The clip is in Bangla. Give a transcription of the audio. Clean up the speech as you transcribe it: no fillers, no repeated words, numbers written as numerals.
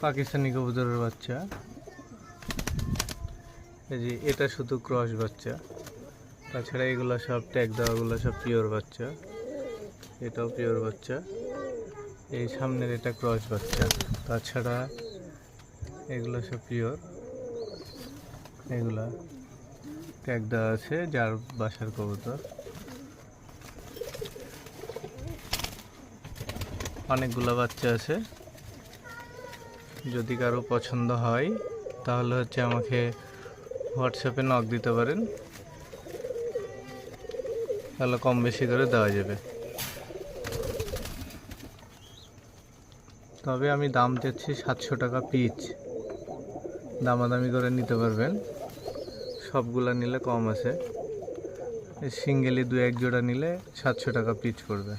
পাকিস্তানি কবুতরের বাচ্চা। এই যে এটা শুধু ক্রস বাচ্চা, তাছাড়া এগুলো সব ট্যাগ দেওয়াগুলো সব পিওর বাচ্চা। এটাও পিওর বাচ্চা। এই সামনের এটা ক্রস বাচ্চা, তাছাড়া এগুলো সব পিওর। এগুলা ট্যাগ দেওয়া আছে, যার বাসার কবুতর। অনেকগুলো বাচ্চা আছে। যদি কারো পছন্দ হয় তাহলে হচ্ছে আমাকে হোয়াটসঅ্যাপে নক দিতে পারেন, তাহলে কম বেশি করে দেওয়া যাবে। তবে আমি দাম চাচ্ছি 700 টাকা পিচ। দামাদামি করে নিতে পারবেন, সবগুলা নিলে কম আছে। সিঙ্গেলি 2-1 জোড়া নিলে 700 টাকা পিচ পড়বে।